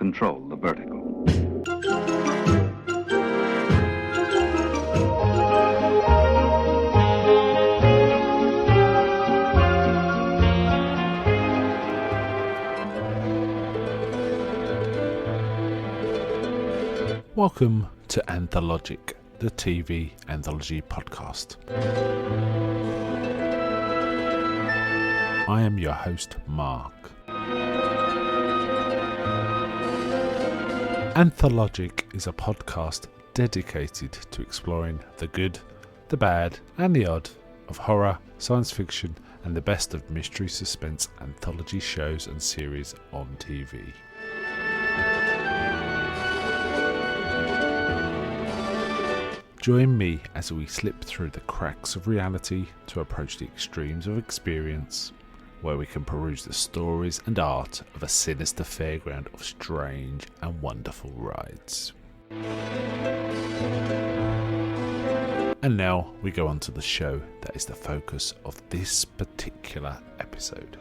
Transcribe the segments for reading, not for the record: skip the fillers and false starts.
control the vertical. Welcome to Anthologic, the TV anthology podcast. I am your host, Mark. Anthologic is a podcast dedicated to exploring the good, the bad, and the odd of horror, science fiction, and the best of mystery suspense anthology shows and series on TV. Join me as we slip through the cracks of reality to approach the extremes of experience, where we can peruse the stories and art of a sinister fairground of strange and wonderful rides. And now we go on to the show that is the focus of this particular episode.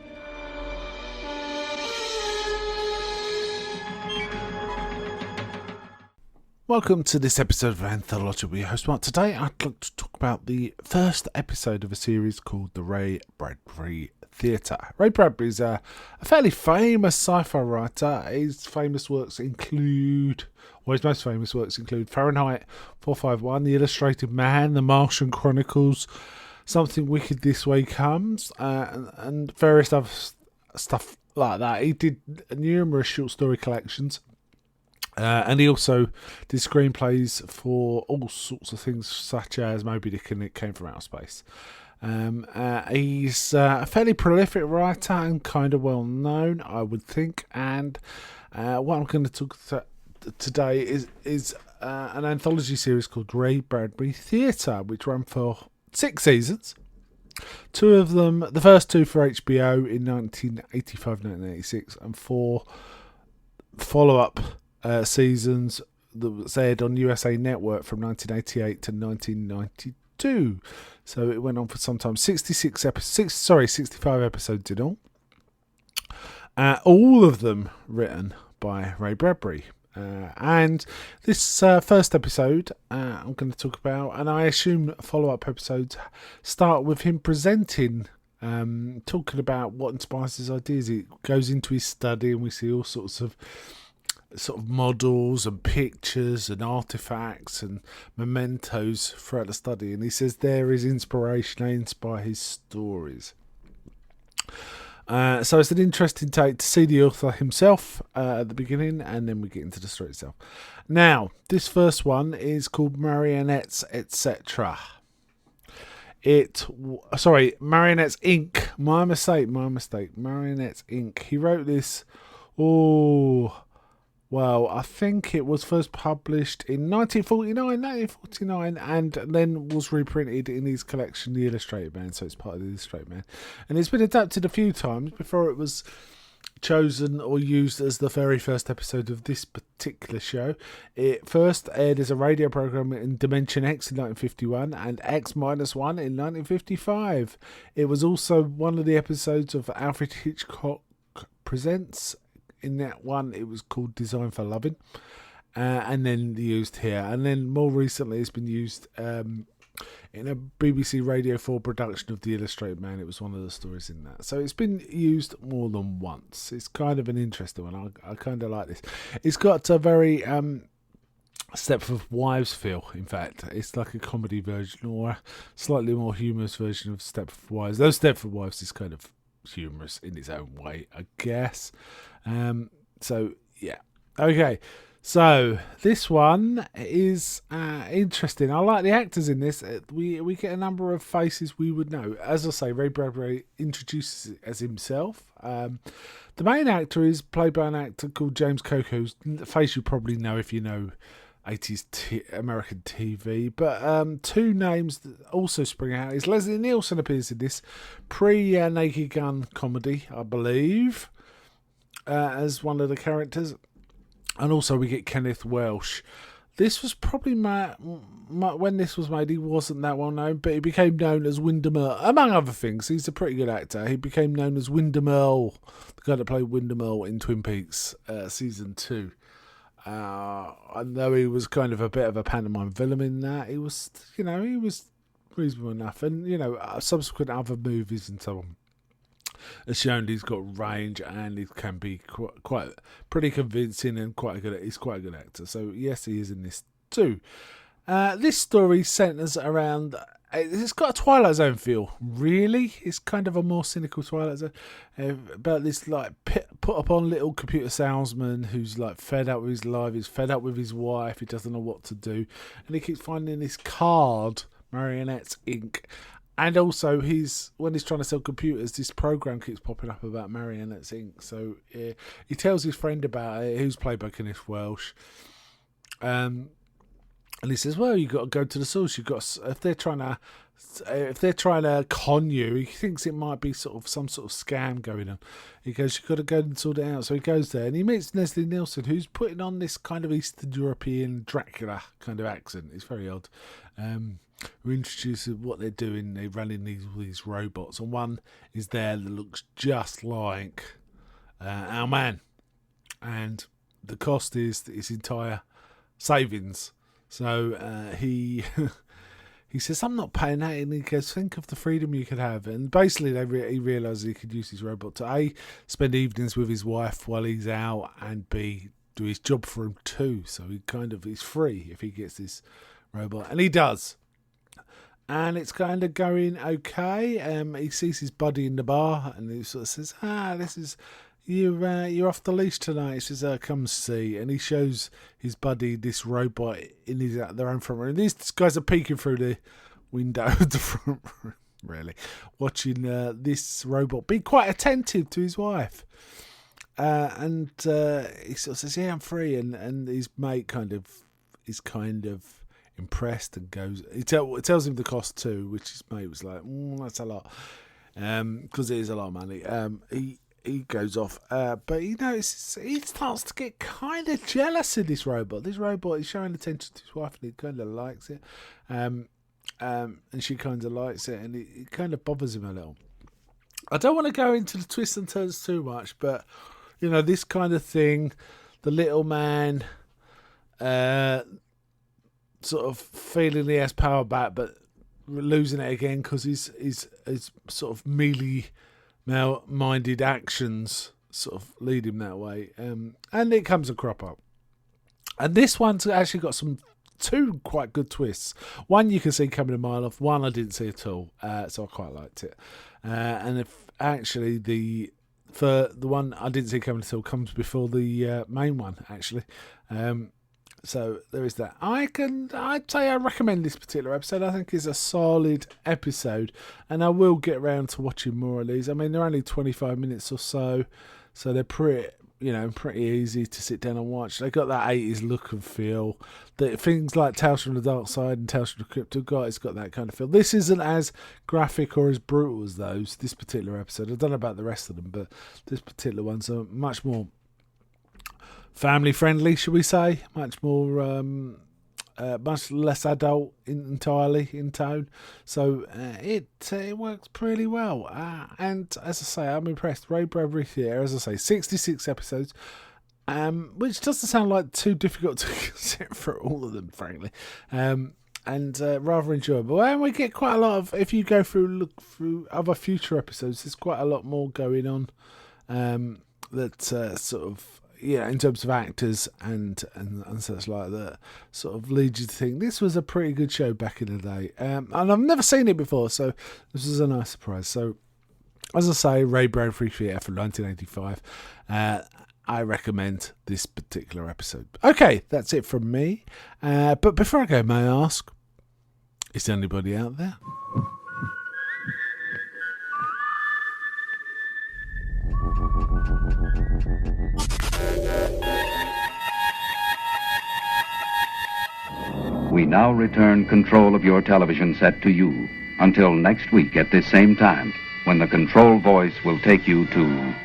Welcome to this episode of Anthology with your host Mark. Today I'd like to talk about the first episode of a series called the Ray Bradbury Theatre. Ray Bradbury is a fairly famous sci-fi writer. His famous works include, or his most famous works include Fahrenheit 451, The Illustrated Man, The Martian Chronicles, Something Wicked This Way Comes, and various other stuff like that. He did numerous short story collections. And he also did screenplays for all sorts of things, such as Moby Dick and It Came From Outer Space. He's a fairly prolific writer and kind of well known, I would think. And what I'm going to talk today is an anthology series called Ray Bradbury Theatre, which ran for 6 seasons. 2 of them, the first 2 for HBO in 1985-1986, and 4 follow-up seasons that was aired on USA Network from 1988 to 1992. So it went on for sometimes 65 episodes in all. All of them written by Ray Bradbury. And this first episode I'm going to talk about, and I assume follow-up episodes start with him presenting, talking about what inspires his ideas. It goes into his study and we see all sorts of models and pictures and artifacts and mementos throughout the study, and he says there is inspiration. They inspire his stories. So it's an interesting take to see the author himself at the beginning, and then we get into the story itself. Now, this first one is called Marionettes, etc. Marionettes Inc. My mistake. Marionettes Inc. He wrote this, I think it was first published in 1949, and then was reprinted in his collection, The Illustrated Man, so it's part of The Illustrated Man. And it's been adapted a few times before it was chosen or used as the very first episode of this particular show. It first aired as a radio program in Dimension X in 1951 and X-1 in 1955. It was also one of the episodes of Alfred Hitchcock Presents. In that one, it was called Design for Loving, and then used here. And then more recently, it's been used in a BBC Radio 4 production of The Illustrated Man. It was one of the stories in that. So it's been used more than once. It's kind of an interesting one. I kind of like this. It's got a very Stepford Wives feel. In fact, it's like a comedy version or a slightly more humorous version of Stepford Wives. Though Stepford Wives is kind of humorous in its own way, I guess. So yeah, okay. So this one is interesting. I like the actors in this. We get a number of faces we would know. As I say, Ray Bradbury introduces it as himself. The main actor is played by an actor called James Coco, whose face you probably know if you know 80s American TV. But 2 names that also spring out is Leslie Nielsen appears in this pre-Naked Gun comedy, I believe, as one of the characters. And also we get Kenneth Welsh, This was probably when this was made, he wasn't that well known, but he became known as Wyndham Earl, among other things. He's a pretty good actor. He became known as Wyndham Earl, the guy that played Wyndham Earl in Twin Peaks season 2. I know he was kind of a bit of a pantomime villain in that. He was reasonable enough, and subsequent other movies and so on has shown he's got range and he can be quite pretty convincing and he's quite a good actor. So yes, he is in this too. This story centres around. It's got a Twilight Zone feel. Really, it's kind of a more cynical Twilight Zone about this like put upon little computer salesman who's like fed up with his life. He's fed up with his wife. He doesn't know what to do, and he keeps finding this card, Marionettes Inc. And also, when he's trying to sell computers, this program keeps popping up about Marionettes Inc. So he tells his friend about it, who's played by Kenneth Welsh. And he says, "Well, you got to go to the source. If they're trying to con you, he thinks it might be some sort of scam going on. He goes, you've got to go and sort it out." So he goes there and he meets Leslie Nielsen, who's putting on this kind of Eastern European Dracula kind of accent. It's very odd. We introduce what they're doing. They're running these robots, and one is there that looks just like our man, and the cost is his entire savings. So he says, "I'm not paying that," and he goes, "Think of the freedom you could have." And basically, he realises he could use his robot to A, spend evenings with his wife while he's out, and B, do his job for him too. So he's free if he gets this robot, and he does. And it's kind of going okay. He sees his buddy in the bar, and he sort of says, "This is you're off the leash tonight." He says, "Come see." And he shows his buddy this robot in their own front room. These guys are peeking through the window of the front room, really, watching this robot be quite attentive to his wife. And he sort of says, "Yeah, I'm free." And his mate is kind of impressed and goes. It tells him the cost too, which his mate was like, "That's a lot," because it is a lot of money. He goes off, but he notices he starts to get kind of jealous of this robot. This robot is showing attention to his wife, and he kind of likes it, and she kind of likes it, and it kind of bothers him a little. I don't want to go into the twists and turns too much, but this kind of thing, the little man, sort of feeling he has power back, but losing it again because he's sort of mealy-minded actions sort of lead him that way. And it comes to crop up. And this one's actually got two quite good twists. One you can see coming a mile off. One I didn't see at all, so I quite liked it. And if actually the one I didn't see coming at all comes before the main one actually. So there is that. I'd say I recommend this particular episode. I think it's a solid episode, and I will get around to watching more of these. I mean, they're only 25 minutes or so they're pretty easy to sit down and watch. They got that 80s look and feel. The things like Tales from the Dark Side and Tales from the Crypt have got. It's got that kind of feel. This isn't as graphic or as brutal as those. This particular episode, I don't know about the rest of them, but this particular one's much more family friendly, should we say? Much more, much less adult entirely in tone. So it works pretty well. And as I say, I'm impressed. Ray Bradbury here, as I say, 66 episodes, which doesn't sound like too difficult to sit through all of them, frankly. And rather enjoyable. And we get quite a lot of, if you look through other future episodes, there's quite a lot more going on that sort of, in terms of actors and such like that, sort of leads you to think this was a pretty good show back in the day. And I've never seen it before, so this was a nice surprise. So, as I say, Ray Bradbury Theatre from 1985. I recommend this particular episode. Okay, that's it from me. But before I go, may I ask, is there anybody out there? We now return control of your television set to you until next week at this same time, when the control voice will take you to